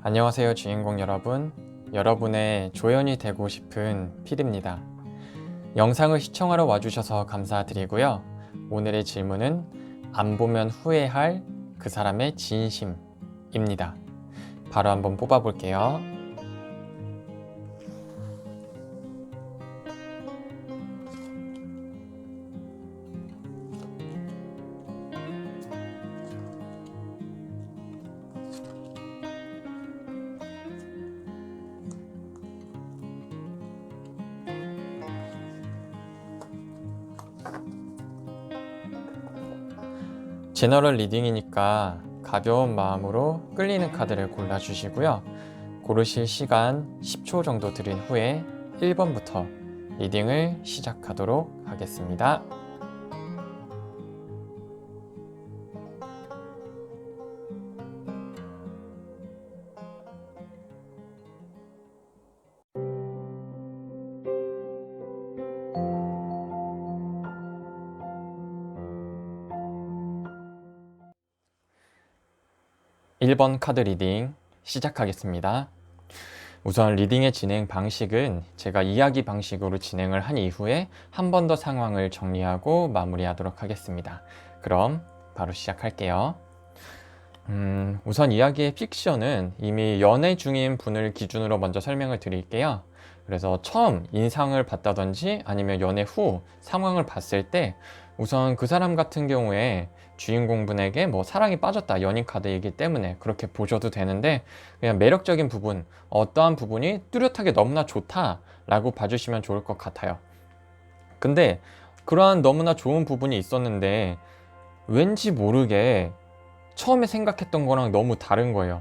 안녕하세요 주인공 여러분, 여러분의 조연이 되고 싶은 필입니다. 영상을 시청하러 와주셔서 감사드리고요. 오늘의 질문은 안 보면 후회할 그 사람의 진심입니다. 바로 한번 뽑아볼게요. 제너럴 리딩이니까 가벼운 마음으로 끌리는 카드를 골라주시고요. 고르실 시간 10초 정도 드린 후에 1번부터 리딩을 시작하도록 하겠습니다. (1번) 카드 리딩 시작하겠습니다. 우선 리딩의 진행 방식은 제가 이야기 방식으로 진행을 한 이후에 한 번 더 상황을 정리하고 마무리하도록 하겠습니다. 그럼 바로 시작할게요. 우선 이야기의 픽션은 이미 연애 중인 분을 기준으로 먼저 설명을 드릴게요. 그래서 처음 인상을 봤다든지 아니면 연애 후 상황을 봤을 때 우선 그 사람 같은 경우에 주인공분에게 뭐 사랑에 빠졌다, 연인 카드이기 때문에 그렇게 보셔도 되는데, 그냥 매력적인 부분, 어떠한 부분이 뚜렷하게 너무나 좋다 라고 봐주시면 좋을 것 같아요. 근데 그러한 너무나 좋은 부분이 있었는데 왠지 모르게 처음에 생각했던 거랑 너무 다른 거예요.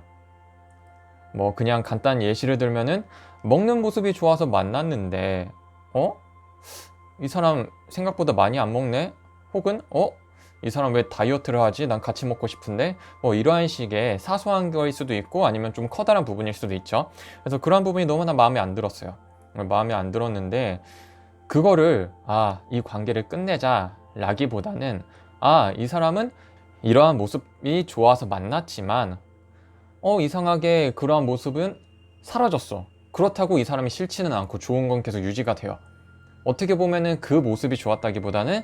뭐 그냥 간단한 예시를 들면은 먹는 모습이 좋아서 만났는데 이 사람 생각보다 많이 안 먹네? 혹은 이 사람 왜 다이어트를 하지? 난 같이 먹고 싶은데? 뭐 이러한 식의 사소한 거일 수도 있고 아니면 좀 커다란 부분일 수도 있죠. 그래서 그런 부분이 너무나 마음에 안 들었어요. 마음에 안 들었는데 그거를 이 관계를 끝내자 라기보다는 이 사람은 이러한 모습이 좋아서 만났지만 이상하게 그러한 모습은 사라졌어. 그렇다고 이 사람이 싫지는 않고 좋은 건 계속 유지가 돼요. 어떻게 보면은 그 모습이 좋았다기보다는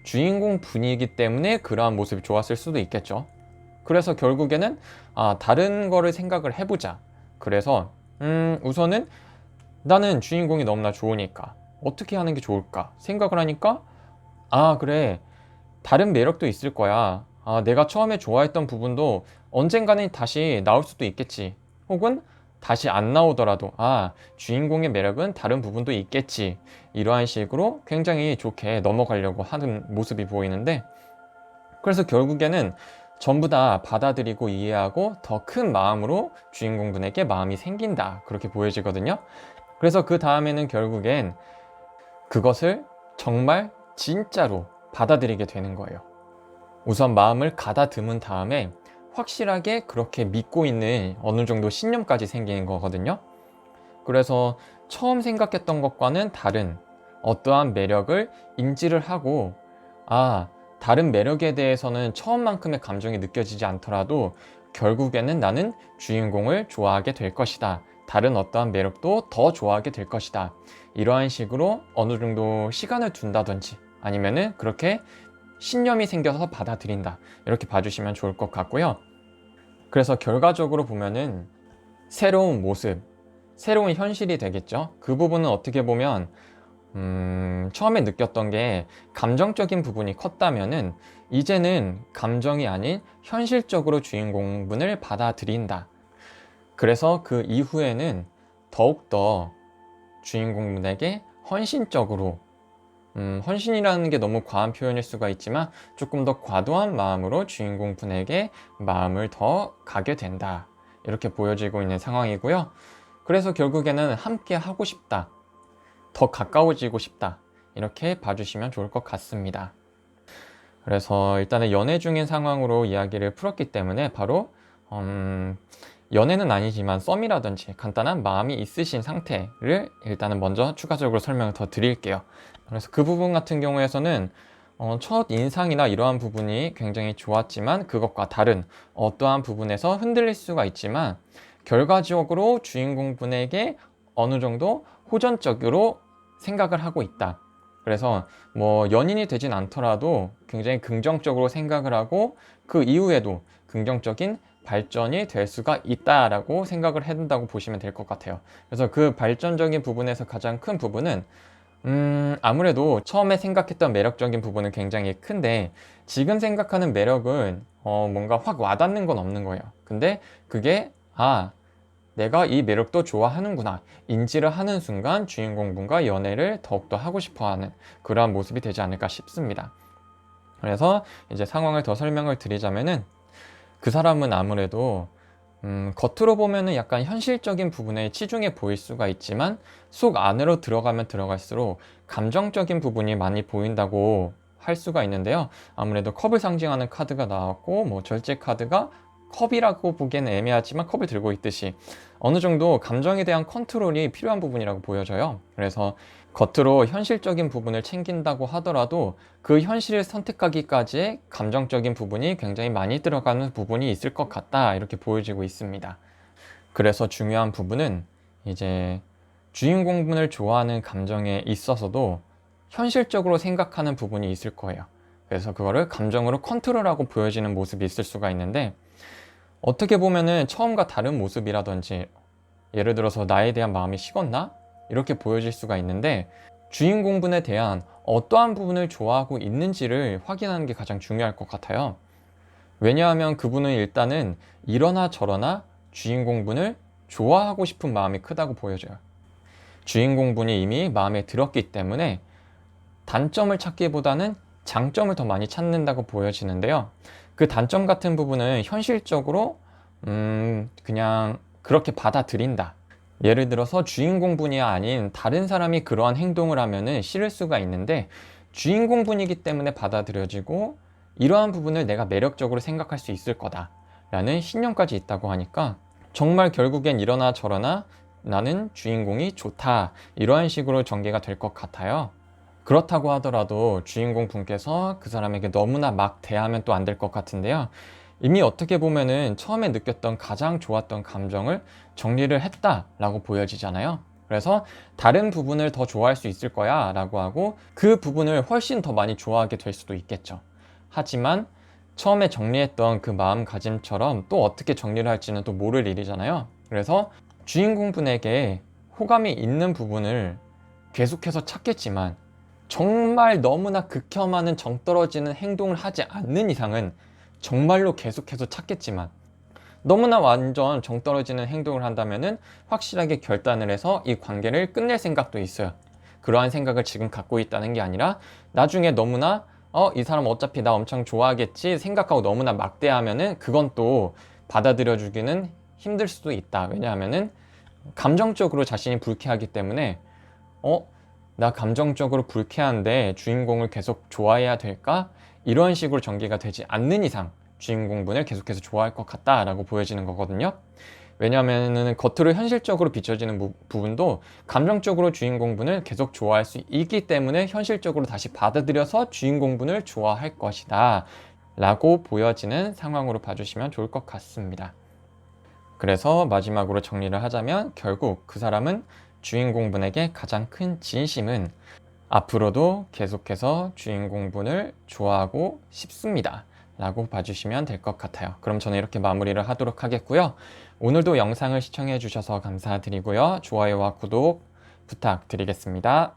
주인공 분이기 때문에 그러한 모습이 좋았을 수도 있겠죠. 그래서 결국에는 다른 거를 생각을 해보자. 그래서 우선은 나는 주인공이 너무나 좋으니까 어떻게 하는 게 좋을까 생각을 하니까 그래, 다른 매력도 있을 거야. 내가 처음에 좋아했던 부분도 언젠가는 다시 나올 수도 있겠지. 혹은 다시 안 나오더라도 주인공의 매력은 다른 부분도 있겠지. 이러한 식으로 굉장히 좋게 넘어가려고 하는 모습이 보이는데, 그래서 결국에는 전부 다 받아들이고 이해하고 더 큰 마음으로 주인공분에게 마음이 생긴다, 그렇게 보여지거든요. 그래서 그 다음에는 결국엔 그것을 정말 진짜로 받아들이게 되는 거예요. 우선 마음을 가다듬은 다음에 확실하게 그렇게 믿고 있는 어느 정도 신념까지 생기는 거거든요. 그래서 처음 생각했던 것과는 다른 어떠한 매력을 인지를 하고 다른 매력에 대해서는 처음만큼의 감정이 느껴지지 않더라도 결국에는 나는 주인공을 좋아하게 될 것이다. 다른 어떠한 매력도 더 좋아하게 될 것이다. 이러한 식으로 어느 정도 시간을 둔다든지 아니면은 그렇게 신념이 생겨서 받아들인다, 이렇게 봐주시면 좋을 것 같고요. 그래서 결과적으로 보면은 새로운 모습, 새로운 현실이 되겠죠. 그 부분은 어떻게 보면 처음에 느꼈던 게 감정적인 부분이 컸다면은 이제는 감정이 아닌 현실적으로 주인공분을 받아들인다. 그래서 그 이후에는 더욱더 주인공분에게 헌신적으로, 헌신이라는 게 너무 과한 표현일 수가 있지만 조금 더 과도한 마음으로 주인공분에게 마음을 더 가게 된다, 이렇게 보여지고 있는 상황이고요. 그래서 결국에는 함께 하고 싶다, 더 가까워지고 싶다, 이렇게 봐주시면 좋을 것 같습니다. 그래서 일단은 연애 중인 상황으로 이야기를 풀었기 때문에 바로 연애는 아니지만 썸이라든지 간단한 마음이 있으신 상태를 일단은 먼저 추가적으로 설명을 더 드릴게요. 그래서 그 부분 같은 경우에서는 첫 인상이나 이러한 부분이 굉장히 좋았지만 그것과 다른 어떠한 부분에서 흔들릴 수가 있지만 결과적으로 주인공분에게 어느 정도 호전적으로 생각을 하고 있다. 그래서 뭐 연인이 되진 않더라도 굉장히 긍정적으로 생각을 하고 그 이후에도 긍정적인 발전이 될 수가 있다라고 생각을 해둔다고 보시면 될 것 같아요. 그래서 그 발전적인 부분에서 가장 큰 부분은 아무래도 처음에 생각했던 매력적인 부분은 굉장히 큰데 지금 생각하는 매력은 뭔가 확 와닿는 건 없는 거예요. 근데 그게 내가 이 매력도 좋아하는구나 인지를 하는 순간 주인공분과 연애를 더욱더 하고 싶어하는 그러한 모습이 되지 않을까 싶습니다. 그래서 이제 상황을 더 설명을 드리자면은 그 사람은 아무래도 겉으로 보면은 약간 현실적인 부분에 치중해 보일 수가 있지만 속 안으로 들어가면 들어갈수록 감정적인 부분이 많이 보인다고 할 수가 있는데요. 아무래도 컵을 상징하는 카드가 나왔고 뭐 절제 카드가 컵이라고 보기에는 애매하지만 컵을 들고 있듯이 어느 정도 감정에 대한 컨트롤이 필요한 부분이라고 보여져요. 그래서 겉으로 현실적인 부분을 챙긴다고 하더라도 그 현실을 선택하기까지의 감정적인 부분이 굉장히 많이 들어가는 부분이 있을 것 같다 이렇게 보여지고 있습니다. 그래서 중요한 부분은 이제 주인공분을 좋아하는 감정에 있어서도 현실적으로 생각하는 부분이 있을 거예요. 그래서 그거를 감정으로 컨트롤하고 보여지는 모습이 있을 수가 있는데 어떻게 보면은 처음과 다른 모습이라든지 예를 들어서 나에 대한 마음이 식었나? 이렇게 보여질 수가 있는데 주인공분에 대한 어떠한 부분을 좋아하고 있는지를 확인하는 게 가장 중요할 것 같아요. 왜냐하면 그분은 일단은 이러나 저러나 주인공분을 좋아하고 싶은 마음이 크다고 보여져요. 주인공분이 이미 마음에 들었기 때문에 단점을 찾기보다는 장점을 더 많이 찾는다고 보여지는데요. 그 단점 같은 부분은 현실적으로 그냥 그렇게 받아들인다. 예를 들어서 주인공분이 아닌 다른 사람이 그러한 행동을 하면은 싫을 수가 있는데 주인공분이기 때문에 받아들여지고 이러한 부분을 내가 매력적으로 생각할 수 있을 거다 라는 신념까지 있다고 하니까 정말 결국엔 이러나 저러나 나는 주인공이 좋다 이러한 식으로 전개가 될 것 같아요. 그렇다고 하더라도 주인공 분께서 그 사람에게 너무나 막 대하면 또 안 될 것 같은데요. 이미 어떻게 보면은 처음에 느꼈던 가장 좋았던 감정을 정리를 했다라고 보여지잖아요. 그래서 다른 부분을 더 좋아할 수 있을 거야 라고 하고 그 부분을 훨씬 더 많이 좋아하게 될 수도 있겠죠. 하지만 처음에 정리했던 그 마음가짐처럼 또 어떻게 정리를 할지는 또 모를 일이잖아요. 그래서 주인공분에게 호감이 있는 부분을 계속해서 찾겠지만 정말 너무나 극혐하는 정 떨어지는 행동을 하지 않는 이상은 정말로 계속해서 찾겠지만 너무나 완전 정 떨어지는 행동을 한다면은 확실하게 결단을 해서 이 관계를 끝낼 생각도 있어요. 그러한 생각을 지금 갖고 있다는 게 아니라 나중에 너무나 이 사람 어차피 나 엄청 좋아하겠지 생각하고 너무나 막대하면은 그건 또 받아들여 주기는 힘들 수도 있다. 왜냐하면은 감정적으로 자신이 불쾌하기 때문에 나 감정적으로 불쾌한데 주인공을 계속 좋아해야 될까? 이런 식으로 전개가 되지 않는 이상 주인공분을 계속해서 좋아할 것 같다라고 보여지는 거거든요. 왜냐하면 겉으로 현실적으로 비춰지는 부분도 감정적으로 주인공분을 계속 좋아할 수 있기 때문에 현실적으로 다시 받아들여서 주인공분을 좋아할 것이다 라고 보여지는 상황으로 봐주시면 좋을 것 같습니다. 그래서 마지막으로 정리를 하자면 결국 그 사람은 주인공분에게 가장 큰 진심은 앞으로도 계속해서 주인공분을 좋아하고 싶습니다 라고 봐주시면 될 것 같아요. 그럼 저는 이렇게 마무리를 하도록 하겠고요. 오늘도 영상을 시청해 주셔서 감사드리고요. 좋아요와 구독 부탁드리겠습니다.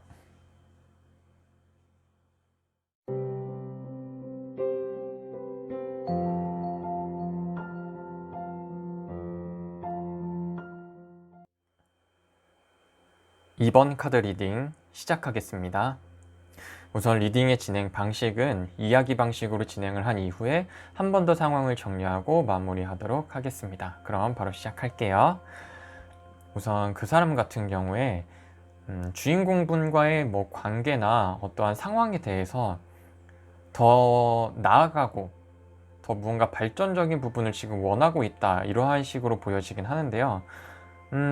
이번 카드 리딩 시작하겠습니다. 우선 리딩의 진행 방식은 이야기 방식으로 진행을 한 이후에 한 번 더 상황을 정리하고 마무리하도록 하겠습니다. 그럼 바로 시작할게요. 우선 그 사람 같은 경우에 주인공분과의 뭐 관계나 어떠한 상황에 대해서 더 나아가고 더 무언가 발전적인 부분을 지금 원하고 있다, 이러한 식으로 보여지긴 하는데요.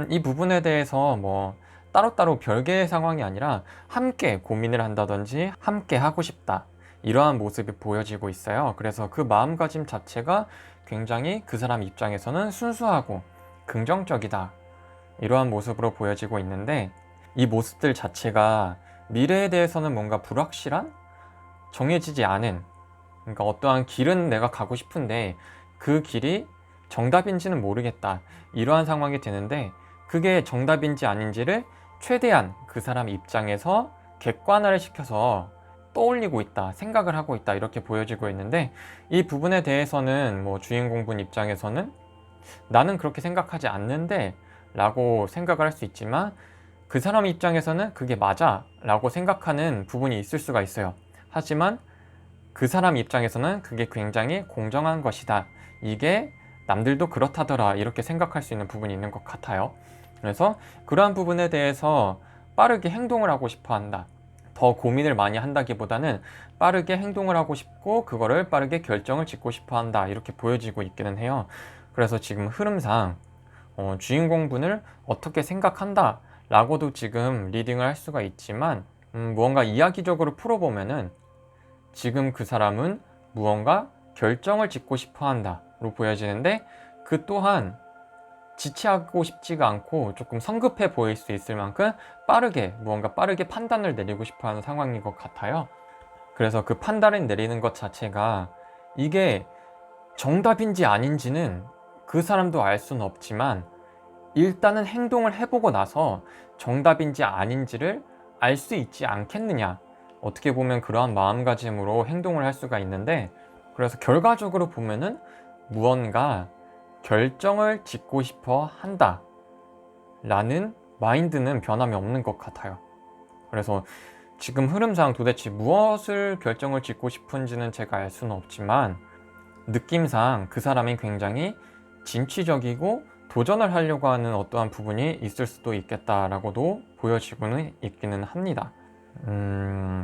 이 부분에 대해서 뭐 따로따로 별개의 상황이 아니라 함께 고민을 한다든지 함께 하고 싶다, 이러한 모습이 보여지고 있어요. 그래서 그 마음가짐 자체가 굉장히 그 사람 입장에서는 순수하고 긍정적이다, 이러한 모습으로 보여지고 있는데, 이 모습들 자체가 미래에 대해서는 뭔가 불확실한, 정해지지 않은, 그러니까 어떠한 길은 내가 가고 싶은데 그 길이 정답인지는 모르겠다, 이러한 상황이 되는데, 그게 정답인지 아닌지를 최대한 그 사람 입장에서 객관화를 시켜서 떠올리고 있다, 생각을 하고 있다, 이렇게 보여지고 있는데, 이 부분에 대해서는 뭐 주인공분 입장에서는 나는 그렇게 생각하지 않는데 라고 생각을 할 수 있지만, 그 사람 입장에서는 그게 맞아 라고 생각하는 부분이 있을 수가 있어요. 하지만 그 사람 입장에서는 그게 굉장히 공정한 것이다, 이게 남들도 그렇다더라, 이렇게 생각할 수 있는 부분이 있는 것 같아요. 그래서 그러한 부분에 대해서 빠르게 행동을 하고 싶어 한다, 더 고민을 많이 한다기보다는 빠르게 행동을 하고 싶고 그거를 빠르게 결정을 짓고 싶어 한다, 이렇게 보여지고 있기는 해요. 그래서 지금 흐름상 주인공분을 어떻게 생각한다 라고도 지금 리딩을 할 수가 있지만, 무언가 이야기적으로 풀어보면은 지금 그 사람은 무언가 결정을 짓고 싶어 한다로 보여지는데, 그 또한 지체하고 싶지가 않고 조금 성급해 보일 수 있을 만큼 무언가 빠르게 판단을 내리고 싶어 하는 상황인 것 같아요. 그래서 그 판단을 내리는 것 자체가 이게 정답인지 아닌지는 그 사람도 알 수는 없지만, 일단은 행동을 해보고 나서 정답인지 아닌지를 알 수 있지 않겠느냐, 어떻게 보면 그러한 마음가짐으로 행동을 할 수가 있는데, 그래서 결과적으로 보면은 무언가 결정을 짓고 싶어 한다 라는 마인드는 변함이 없는 것 같아요. 그래서 지금 흐름상 도대체 무엇을 결정을 짓고 싶은지는 제가 알 수는 없지만, 느낌상 그 사람이 굉장히 진취적이고 도전을 하려고 하는 어떠한 부분이 있을 수도 있겠다라고도 보여지고는 있기는 합니다.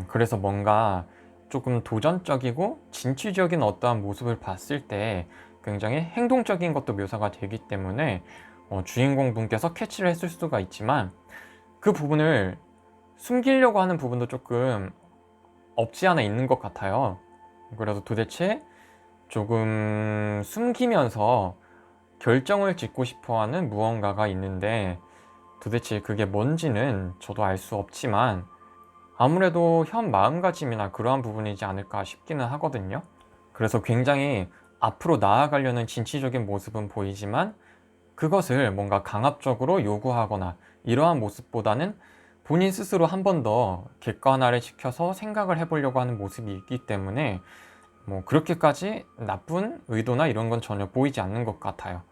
그래서 뭔가 조금 도전적이고 진취적인 어떠한 모습을 봤을 때 굉장히 행동적인 것도 묘사가 되기 때문에 주인공 분께서 캐치를 했을 수가 있지만, 그 부분을 숨기려고 하는 부분도 조금 없지 않아 있는 것 같아요. 그래서 도대체 조금 숨기면서 결정을 짓고 싶어하는 무언가가 있는데, 도대체 그게 뭔지는 저도 알 수 없지만 아무래도 현 마음가짐이나 그러한 부분이지 않을까 싶기는 하거든요. 그래서 굉장히 앞으로 나아가려는 진취적인 모습은 보이지만, 그것을 뭔가 강압적으로 요구하거나 이러한 모습보다는 본인 스스로 한 번 더 객관화를 시켜서 생각을 해보려고 하는 모습이 있기 때문에 뭐 그렇게까지 나쁜 의도나 이런 건 전혀 보이지 않는 것 같아요.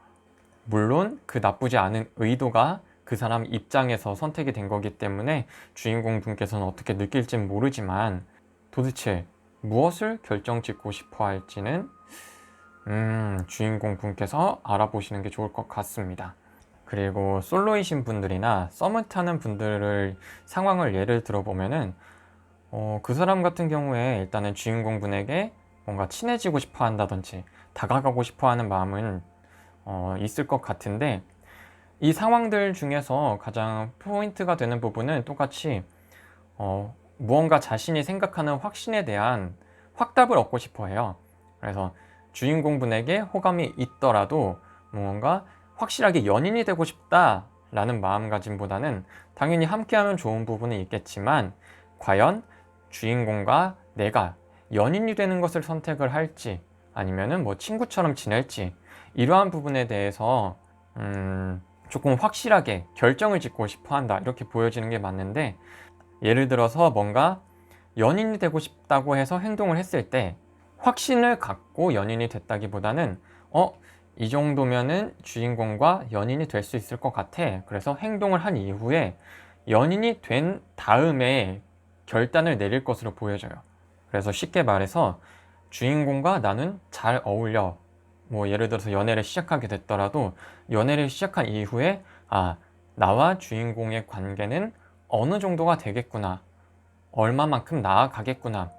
물론 그 나쁘지 않은 의도가 그 사람 입장에서 선택이 된 거기 때문에 주인공 분께서는 어떻게 느낄진 모르지만, 도대체 무엇을 결정짓고 싶어 할지는 주인공 분께서 알아보시는 게 좋을 것 같습니다. 그리고 솔로이신 분들이나 썸을 타는 분들을 상황을 예를 들어보면은 그 사람 같은 경우에 일단은 주인공 분에게 뭔가 친해지고 싶어 한다든지 다가가고 싶어 하는 마음은 있을 것 같은데, 이 상황들 중에서 가장 포인트가 되는 부분은 똑같이 무언가 자신이 생각하는 확신에 대한 확답을 얻고 싶어 해요. 그래서 주인공 분에게 호감이 있더라도 무언가 확실하게 연인이 되고 싶다 라는 마음가짐보다는 당연히 함께하면 좋은 부분은 있겠지만, 과연 주인공과 내가 연인이 되는 것을 선택을 할지 아니면은 뭐 친구처럼 지낼지, 이러한 부분에 대해서 조금 확실하게 결정을 짓고 싶어 한다, 이렇게 보여지는 게 맞는데, 예를 들어서 뭔가 연인이 되고 싶다고 해서 행동을 했을 때 확신을 갖고 연인이 됐다기보다는 이 정도면은 주인공과 연인이 될 수 있을 것 같아, 그래서 행동을 한 이후에 연인이 된 다음에 결단을 내릴 것으로 보여져요. 그래서 쉽게 말해서 주인공과 나는 잘 어울려, 뭐 예를 들어서 연애를 시작하게 됐더라도 연애를 시작한 이후에 나와 주인공의 관계는 어느 정도가 되겠구나, 얼마만큼 나아가겠구나,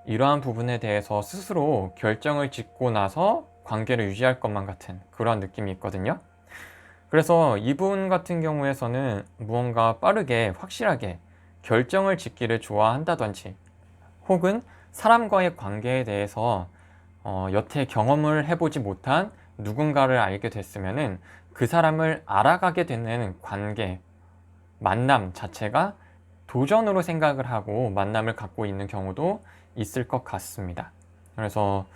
이러한 부분에 대해서 스스로 결정을 짓고 나서 관계를 유지할 것만 같은 그런 느낌이 있거든요. 그래서 이분 같은 경우에서는 무언가 빠르게 확실하게 결정을 짓기를 좋아한다든지, 혹은 사람과의 관계에 대해서 여태 경험을 해보지 못한 누군가를 알게 됐으면은 그 사람을 알아가게 되는 관계, 만남 자체가 도전으로 생각을 하고 만남을 갖고 있는 경우도 있을 것 같습니다. 그래서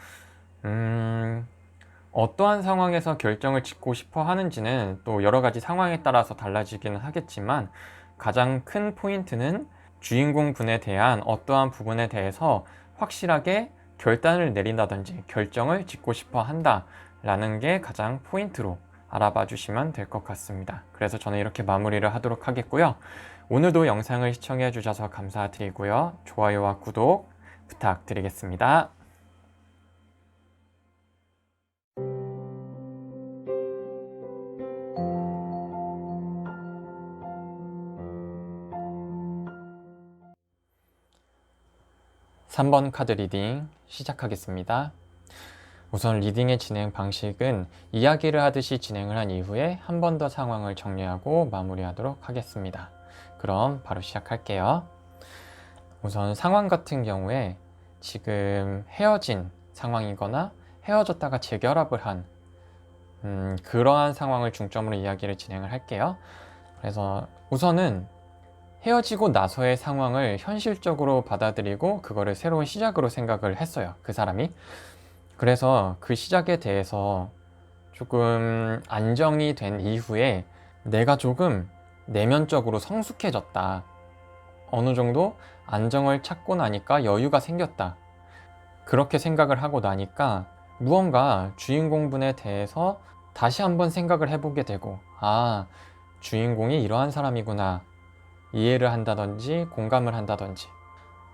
어떠한 상황에서 결정을 짓고 싶어 하는지는 또 여러 가지 상황에 따라서 달라지기는 하겠지만, 가장 큰 포인트는 주인공 분에 대한 어떠한 부분에 대해서 확실하게 결단을 내린다든지 결정을 짓고 싶어 한다 라는 게 가장 포인트로 알아봐 주시면 될 것 같습니다. 그래서 저는 이렇게 마무리를 하도록 하겠고요. 오늘도 영상을 시청해 주셔서 감사드리고요. 좋아요와 구독 부탁드리겠습니다. (3번) 카드 리딩 시작하겠습니다. 우선 리딩의 진행 방식은 이야기를 하듯이 진행을 한 이후에 한 번 더 상황을 정리하고 마무리하도록 하겠습니다. 그럼 바로 시작할게요. 우선 상황 같은 경우에 지금 헤어진 상황이거나 헤어졌다가 재결합을 한 그러한 상황을 중점으로 이야기를 진행을 할게요. 그래서 우선은 헤어지고 나서의 상황을 현실적으로 받아들이고 그거를 새로운 시작으로 생각을 했어요, 그 사람이. 그래서 그 시작에 대해서 조금 안정이 된 이후에 내가 조금 내면적으로 성숙해졌다, 어느 정도 안정을 찾고 나니까 여유가 생겼다, 그렇게 생각을 하고 나니까 무언가 주인공분에 대해서 다시 한번 생각을 해보게 되고, 아, 주인공이 이러한 사람이구나, 이해를 한다든지 공감을 한다든지,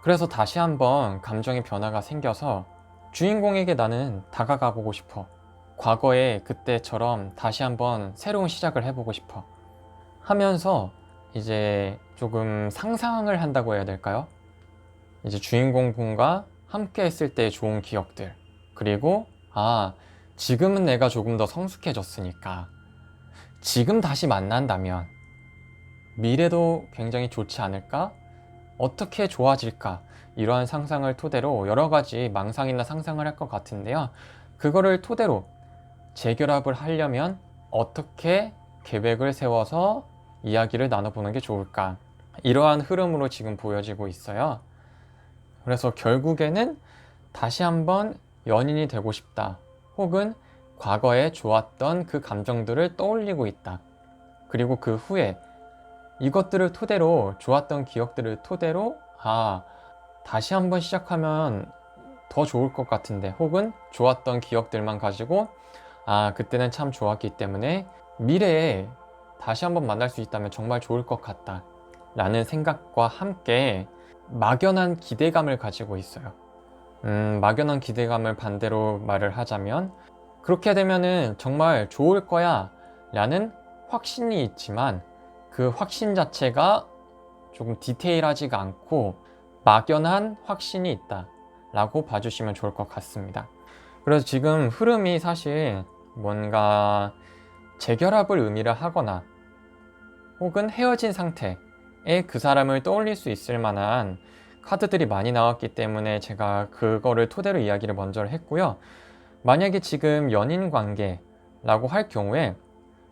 그래서 다시 한번 감정의 변화가 생겨서 주인공에게 나는 다가가 보고 싶어, 과거에 그때처럼 다시 한번 새로운 시작을 해보고 싶어 하면서 이제 조금 상상을 한다고 해야 될까요? 이제 주인공분과 함께 했을 때의 좋은 기억들, 그리고 지금은 내가 조금 더 성숙해졌으니까 지금 다시 만난다면 미래도 굉장히 좋지 않을까? 어떻게 좋아질까? 이러한 상상을 토대로 여러 가지 망상이나 상상을 할 것 같은데요. 그거를 토대로 재결합을 하려면 어떻게 계획을 세워서 이야기를 나눠보는 게 좋을까? 이러한 흐름으로 지금 보여지고 있어요. 그래서 결국에는 다시 한번 연인이 되고 싶다, 혹은 과거에 좋았던 그 감정들을 떠올리고 있다. 그리고 그 후에 이것들을 토대로, 좋았던 기억들을 토대로 다시 한번 시작하면 더 좋을 것 같은데, 혹은 좋았던 기억들만 가지고 그때는 참 좋았기 때문에 미래에 다시 한번 만날 수 있다면 정말 좋을 것 같다 라는 생각과 함께 막연한 기대감을 가지고 있어요. 막연한 기대감을 반대로 말을 하자면, 그렇게 되면은 정말 좋을 거야 라는 확신이 있지만 그 확신 자체가 조금 디테일하지가 않고 막연한 확신이 있다 라고 봐주시면 좋을 것 같습니다. 그래서 지금 흐름이 사실 뭔가 재결합을 의미를 하거나 혹은 헤어진 상태에 그 사람을 떠올릴 수 있을 만한 카드들이 많이 나왔기 때문에 제가 그거를 토대로 이야기를 먼저 했고요. 만약에 지금 연인 관계라고 할 경우에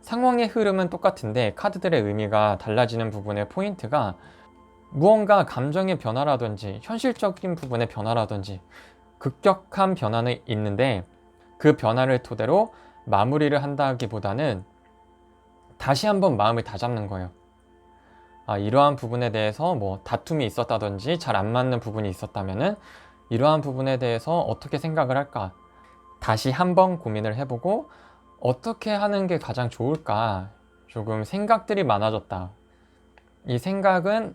상황의 흐름은 똑같은데 카드들의 의미가 달라지는 부분의 포인트가 무언가 감정의 변화라든지 현실적인 부분의 변화라든지 급격한 변화는 있는데, 그 변화를 토대로 마무리를 한다기보다는 다시 한번 마음을 다잡는 거예요. 이러한 부분에 대해서 뭐 다툼이 있었다든지 잘 안 맞는 부분이 있었다면은 이러한 부분에 대해서 어떻게 생각을 할까, 다시 한번 고민을 해보고 어떻게 하는 게 가장 좋을까, 조금 생각들이 많아졌다. 이 생각은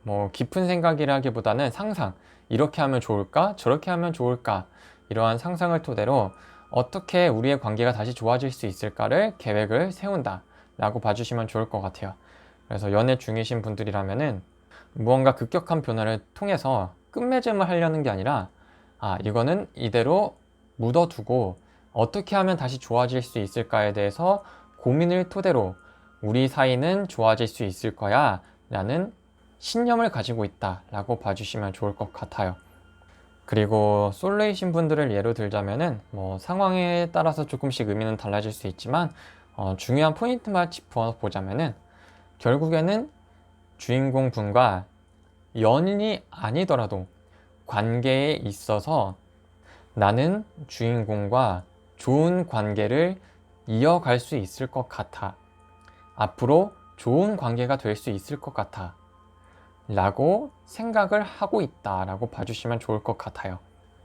뭐 깊은 생각이라기보다는 상상, 이렇게 하면 좋을까, 저렇게 하면 좋을까, 이러한 상상을 토대로 어떻게 우리의 관계가 다시 좋아질 수 있을까를 계획을 세운다 라고 봐주시면 좋을 것 같아요. 그래서 연애 중이신 분들이라면은 무언가 급격한 변화를 통해서 끝맺음을 하려는 게 아니라 이거는 이대로 묻어두고 어떻게 하면 다시 좋아질 수 있을까에 대해서 고민을 토대로 우리 사이는 좋아질 수 있을 거야 라는 신념을 가지고 있다 라고 봐주시면 좋을 것 같아요. 그리고 솔로이신 분들을 예로 들자면은 상황에 따라서 조금씩 의미는 달라질 수 있지만 중요한 포인트만 짚어보자면은 결국에는 주인공 분과 연인이 아니더라도 관계에 있어서 나는 주인공과 좋은 관계를 이어갈 수 있을 것 같아. 앞으로 좋은 관계가 될 수 있을 것 같아. 라고 생각을 하고 있다 라고 봐주시면 좋을 것 같아요.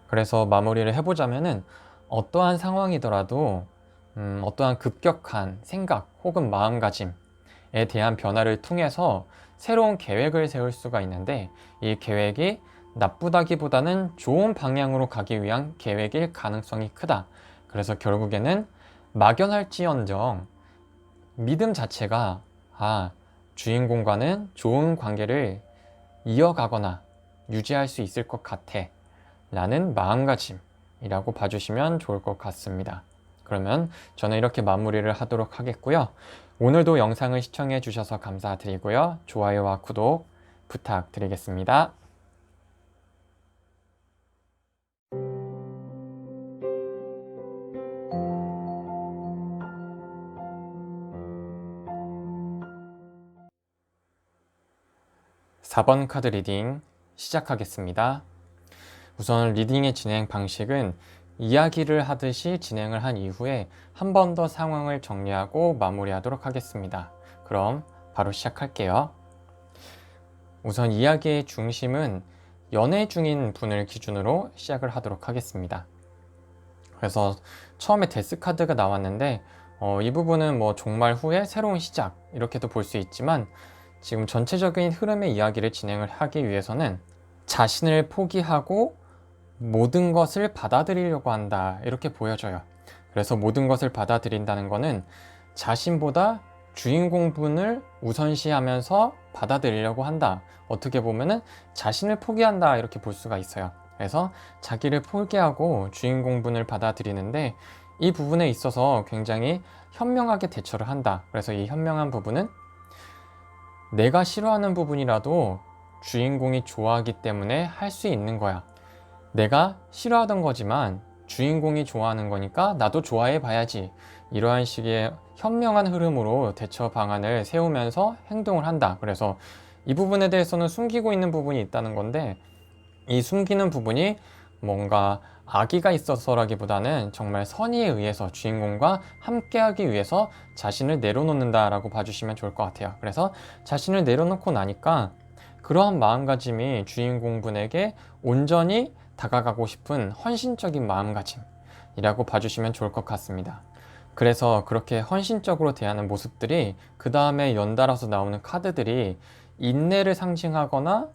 그래서 마무리를 해보자면은 어떠한 상황이더라도 어떠한 급격한 생각 혹은 마음가짐에 대한 변화를 통해서 새로운 계획을 세울 수가 있는데 이 계획이 나쁘다기보다는 좋은 방향으로 가기 위한 계획일 가능성이 크다. 그래서 결국에는 막연할지언정 믿음 자체가 주인공과는 좋은 관계를 이어가거나 유지할 수 있을 것 같아 라는 마음가짐이라고 봐주시면 좋을 것 같습니다. 그러면 저는 이렇게 마무리를 하도록 하겠고요. 오늘도 영상을 시청해 주셔서 감사드리고요. 좋아요와 구독 부탁드리겠습니다. (4번) 카드 리딩 시작하겠습니다. 우선 리딩의 진행 방식은 이야기를 하듯이 진행을 한 이후에 한 번 더 상황을 정리하고 마무리하도록 하겠습니다. 그럼 바로 시작할게요. 우선 이야기의 중심은 연애 중인 분을 기준으로 시작을 하도록 하겠습니다. 그래서 처음에 데스 카드가 나왔는데 이 부분은 종말 후에 새로운 시작 이렇게도 볼 수 있지만 지금 전체적인 흐름의 이야기를 진행을 하기 위해서는 자신을 포기하고 모든 것을 받아들이려고 한다 이렇게 보여져요. 그래서 모든 것을 받아들인다는 것은 자신보다 주인공분을 우선시하면서 받아들이려고 한다. 어떻게 보면은 자신을 포기한다 이렇게 볼 수가 있어요. 그래서 자기를 포기하고 주인공분을 받아들이는데 이 부분에 있어서 굉장히 현명하게 대처를 한다. 그래서 이 현명한 부분은 내가 싫어하는 부분이라도 주인공이 좋아하기 때문에 할 수 있는 거야. 내가 싫어하던 거지만 주인공이 좋아하는 거니까 나도 좋아해 봐야지. 이러한 식의 현명한 흐름으로 대처 방안을 세우면서 행동을 한다. 그래서 이 부분에 대해서는 숨기고 있는 부분이 있다는 건데 이 숨기는 부분이 뭔가 악의가 있어서라기보다는 정말 선의에 의해서 주인공과 함께하기 위해서 자신을 내려놓는다라고 봐주시면 좋을 것 같아요. 그래서 자신을 내려놓고 나니까 그러한 마음가짐이 주인공분에게 온전히 다가가고 싶은 헌신적인 마음가짐이라고 봐주시면 좋을 것 같습니다. 그래서 그렇게 헌신적으로 대하는 모습들이 그 다음에 연달아서 나오는 카드들이 인내를 상징하거나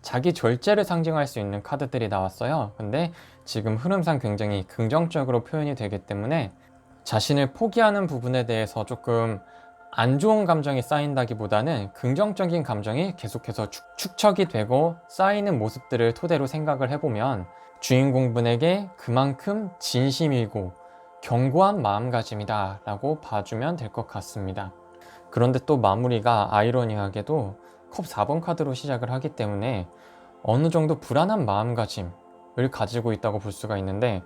자기 절제를 상징할 수 있는 카드들이 나왔어요. 근데 지금 흐름상 굉장히 긍정적으로 표현이 되기 때문에 자신을 포기하는 부분에 대해서 조금 안 좋은 감정이 쌓인다기보다는 긍정적인 감정이 계속해서 축적이 되고 쌓이는 모습들을 토대로 생각을 해보면 주인공분에게 그만큼 진심이고 견고한 마음가짐이다 라고 봐주면 될 것 같습니다. 그런데 또 마무리가 아이러니하게도 컵 4번 카드로 시작을 하기 때문에 어느 정도 불안한 마음가짐을 가지고 있다고 볼 수가 있는데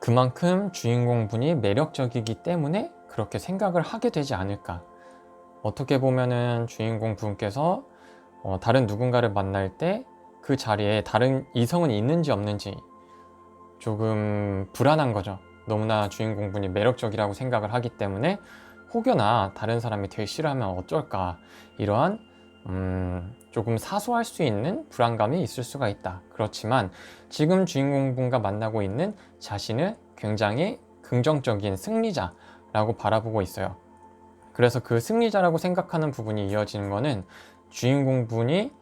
그만큼 주인공분이 매력적이기 때문에 그렇게 생각을 하게 되지 않을까. 어떻게 보면은 주인공분께서 다른 누군가를 만날 때 그 자리에 다른 이성은 있는지 없는지 조금 불안한 거죠. 너무나 주인공분이 매력적이라고 생각을 하기 때문에 혹여나 다른 사람이 되게 싫어하면 어쩔까 이러한 조금 사소할 수 있는 불안감이 있을 수가 있다. 그렇지만 지금 주인공분과 만나고 있는 자신을 굉장히 긍정적인 승리자라고 바라보고 있어요. 그래서 그 승리자라고 생각하는 부분이 이어지는 거는 주인공분이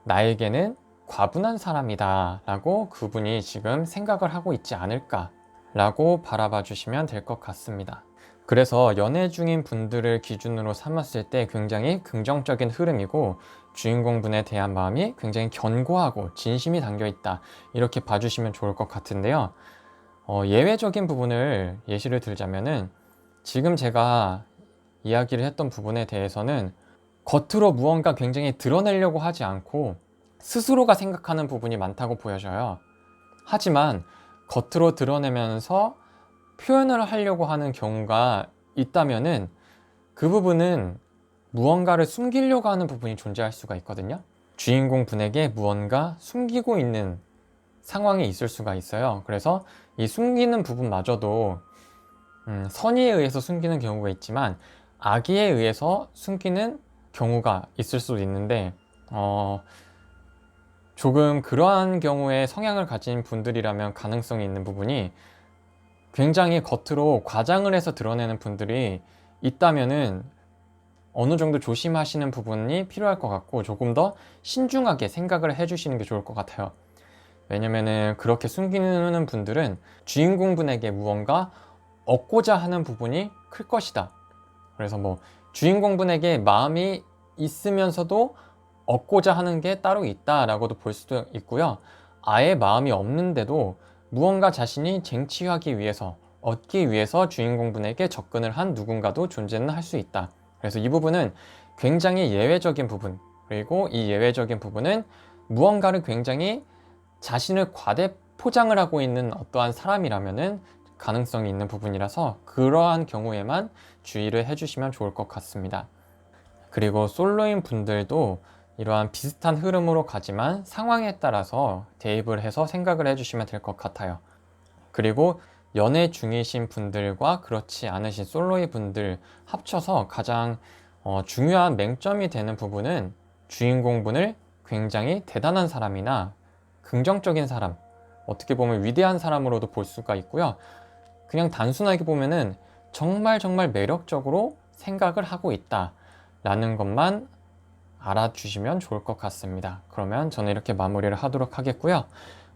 나에게는 과분한 사람이다 라고 그분이 지금 생각을 하고 있지 않을까 라고 바라봐 주시면 될 것 같습니다. 그래서 연애 중인 분들을 기준으로 삼았을 때 굉장히 긍정적인 흐름이고 주인공분에 대한 마음이 굉장히 견고하고 진심이 담겨 있다, 이렇게 봐주시면 좋을 것 같은데요. 예외적인 부분을 예시를 들자면은 지금 제가 이야기를 했던 부분에 대해서는 겉으로 무언가 굉장히 드러내려고 하지 않고 스스로가 생각하는 부분이 많다고 보여져요. 하지만 겉으로 드러내면서 표현을 하려고 하는 경우가 있다면은 그 부분은 무언가를 숨기려고 하는 부분이 존재할 수가 있거든요. 주인공 분에게 무언가 숨기고 있는 상황이 있을 수가 있어요. 그래서 이 숨기는 부분마저도 선의에 의해서 숨기는 경우가 있지만 악의에 의해서 숨기는 경우가 있을 수도 있는데 조금 그러한 경우에 성향을 가진 분들이라면 가능성이 있는 부분이, 굉장히 겉으로 과장을 해서 드러내는 분들이 있다면은 어느 정도 조심하시는 부분이 필요할 것 같고 조금 더 신중하게 생각을 해주시는 게 좋을 것 같아요. 왜냐면은 그렇게 숨기는 분들은 주인공분에게 무언가 얻고자 하는 부분이 클 것이다. 그래서 뭐 주인공분에게 마음이 있으면서도 얻고자 하는 게 따로 있다라고도 볼 수도 있고요. 아예 마음이 없는데도 무언가 자신이 쟁취하기 위해서, 얻기 위해서 주인공분에게 접근을 한 누군가도 존재는 할 수 있다. 그래서 이 부분은 굉장히 예외적인 부분, 그리고 이 예외적인 부분은 무언가를 굉장히 자신을 과대 포장을 하고 있는 어떠한 사람이라면은 가능성이 있는 부분이라서 그러한 경우에만 주의를 해주시면 좋을 것 같습니다. 그리고 솔로인 분들도 이러한 비슷한 흐름으로 가지만 상황에 따라서 대입을 해서 생각을 해주시면 될 것 같아요. 그리고 연애 중이신 분들과 그렇지 않으신 솔로인 분들 합쳐서 가장 중요한 맹점이 되는 부분은 주인공분을 굉장히 대단한 사람이나 긍정적인 사람, 어떻게 보면 위대한 사람으로도 볼 수가 있고요. 그냥 단순하게 보면은 정말 매력적으로 생각을 하고 있다 라는 것만 알아주시면 좋을 것 같습니다. 그러면 저는 이렇게 마무리를 하도록 하겠고요.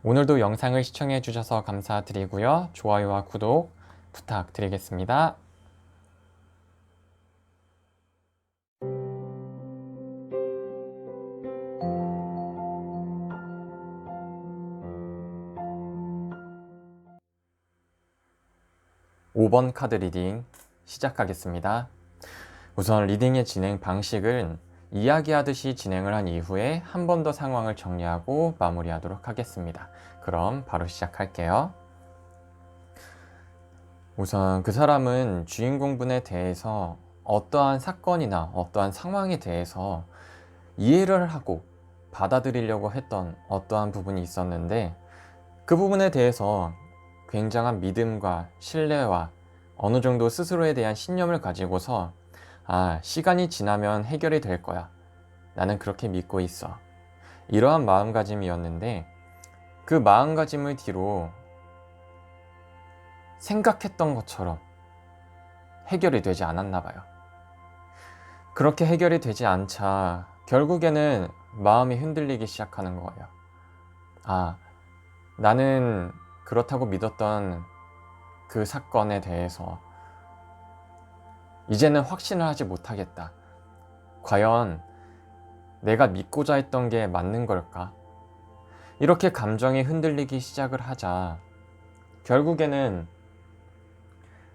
오늘도 영상을 시청해 주셔서 감사드리고요. 좋아요와 구독 부탁드리겠습니다. 5번 카드 리딩 시작하겠습니다. 우선 리딩의 진행 방식은 이야기하듯이 진행을 한 이후에 한 번 더 상황을 정리하고 마무리하도록 하겠습니다. 그럼 바로 시작할게요. 우선 그 사람은 주인공분에 대해서 어떠한 사건이나 어떠한 상황에 대해서 이해를 하고 받아들이려고 했던 어떠한 부분이 있었는데, 그 부분에 대해서 굉장한 믿음과 신뢰와 어느 정도 스스로에 대한 신념을 가지고서 시간이 지나면 해결이 될 거야, 나는 그렇게 믿고 있어, 이러한 마음가짐이었는데 그 마음가짐을 뒤로 생각했던 것처럼 해결이 되지 않았나 봐요. 그렇게 해결이 되지 않자 결국에는 마음이 흔들리기 시작하는 거예요. 나는 그렇다고 믿었던 그 사건에 대해서 이제는 확신을 하지 못하겠다. 과연 내가 믿고자 했던 게 맞는 걸까? 이렇게 감정이 흔들리기 시작을 하자 결국에는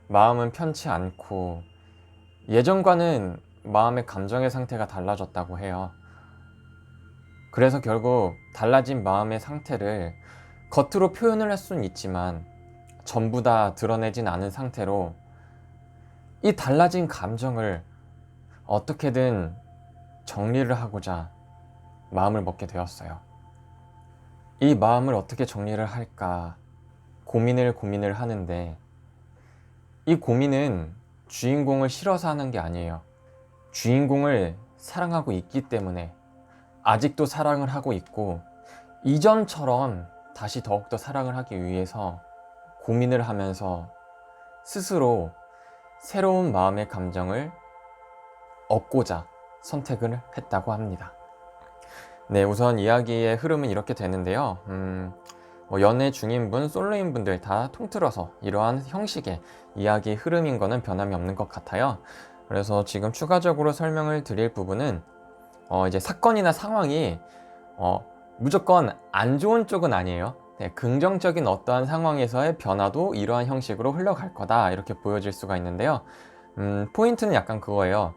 마음은 편치 않고 예전과는 마음의 감정의 상태가 달라졌다고 해요. 그래서 결국 달라진 마음의 상태를 겉으로 표현을 할 수는 있지만 전부 다 드러내진 않은 상태로 이 달라진 감정을 어떻게든 정리를 하고자 마음을 먹게 되었어요. 이 마음을 어떻게 정리를 할까 고민을 하는데, 이 고민은 주인공을 싫어서 하는 게 아니에요. 주인공을 사랑하고 있기 때문에, 아직도 사랑을 하고 있고 이전처럼 다시 더욱더 사랑을 하기 위해서 고민을 하면서 스스로 새로운 마음의 감정을 얻고자 선택을 했다고 합니다. 네, 우선 이야기의 흐름은 이렇게 되는데요. 연애 중인분, 솔로인분들 다 통틀어서 이러한 형식의 이야기 흐름인 거는 변함이 없는 것 같아요. 그래서 지금 추가적으로 설명을 드릴 부분은 이제 사건이나 상황이 무조건 안 좋은 쪽은 아니에요. 네, 긍정적인 어떠한 상황에서의 변화도 이러한 형식으로 흘러갈 거다, 이렇게 보여질 수가 있는데요. 포인트는 약간 그거예요.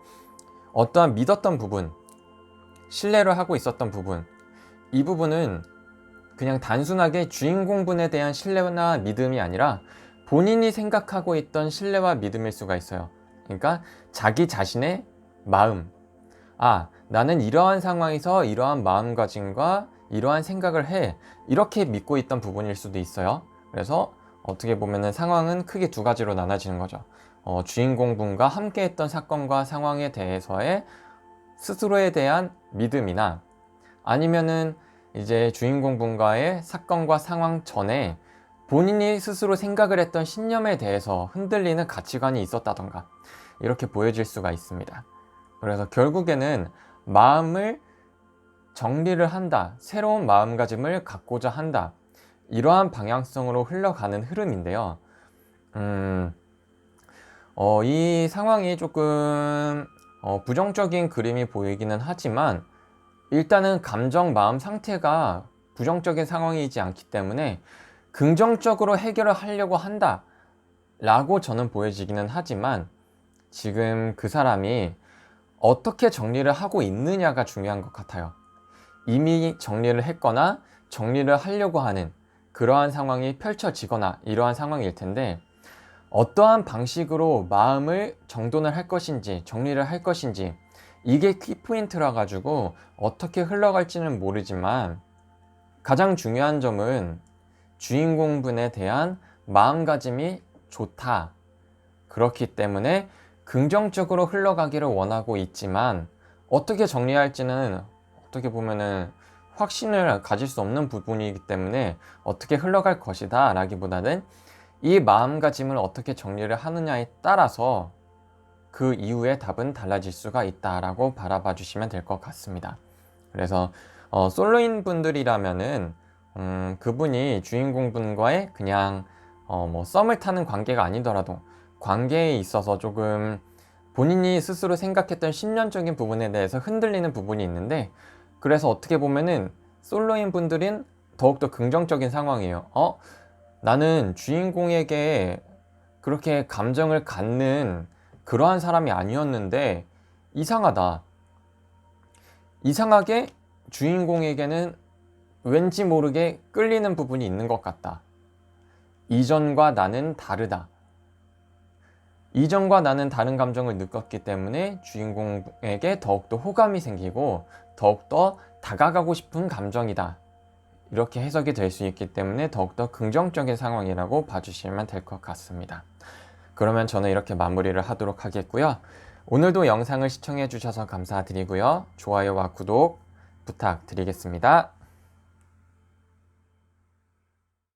어떠한 믿었던 부분, 신뢰를 하고 있었던 부분, 이 부분은 그냥 단순하게 주인공분에 대한 신뢰나 믿음이 아니라 본인이 생각하고 있던 신뢰와 믿음일 수가 있어요. 그러니까 자기 자신의 마음, 나는 이러한 상황에서 이러한 마음가짐과 이러한 생각을 해, 이렇게 믿고 있던 부분일 수도 있어요. 그래서 어떻게 보면은 상황은 크게 두 가지로 나눠지는 거죠. 주인공분과 함께 했던 사건과 상황에 대해서의 스스로에 대한 믿음이나, 아니면은 이제 주인공분과의 사건과 상황 전에 본인이 스스로 생각을 했던 신념에 대해서 흔들리는 가치관이 있었다던가, 이렇게 보여질 수가 있습니다. 그래서 결국에는 마음을 정리를 한다, 새로운 마음가짐을 갖고자 한다, 이러한 방향성으로 흘러가는 흐름인데요. 이 상황이 조금 부정적인 그림이 보이기는 하지만, 일단은 감정, 마음 상태가 부정적인 상황이지 않기 때문에 긍정적으로 해결을 하려고 한다 라고 저는 보여지기는 하지만, 지금 그 사람이 어떻게 정리를 하고 있느냐가 중요한 것 같아요. 이미 정리를 했거나 정리를 하려고 하는 그러한 상황이 펼쳐지거나 이러한 상황일 텐데, 어떠한 방식으로 마음을 정돈을 할 것인지, 정리를 할 것인지, 이게 키포인트라 가지고 어떻게 흘러갈지는 모르지만, 가장 중요한 점은 주인공분에 대한 마음가짐이 좋다, 그렇기 때문에 긍정적으로 흘러가기를 원하고 있지만, 어떻게 정리할지는 어떻게 보면은 확신을 가질 수 없는 부분이기 때문에 어떻게 흘러갈 것이다 라기보다는 이 마음가짐을 어떻게 정리를 하느냐에 따라서 그 이후의 답은 달라질 수가 있다라고 바라봐 주시면 될 것 같습니다. 그래서 솔로인 분들이라면은 그분이 주인공분과의 그냥 뭐 썸을 타는 관계가 아니더라도 관계에 있어서 조금 본인이 스스로 생각했던 신념적인 부분에 대해서 흔들리는 부분이 있는데, 그래서 어떻게 보면은 솔로인 분들은 더욱더 긍정적인 상황이에요. 나는 주인공에게 그렇게 감정을 갖는 그러한 사람이 아니었는데 이상하다. 이상하게 주인공에게는 왠지 모르게 끌리는 부분이 있는 것 같다. 이전과 나는 다르다. 이전과 나는 다른 감정을 느꼈기 때문에 주인공에게 더욱더 호감이 생기고 더욱더 다가가고 싶은 감정이다. 이렇게 해석이 될 수 있기 때문에 더욱더 긍정적인 상황이라고 봐주시면 될 것 같습니다. 그러면 저는 이렇게 마무리를 하도록 하겠고요. 오늘도 영상을 시청해 주셔서 감사드리고요. 좋아요와 구독 부탁드리겠습니다.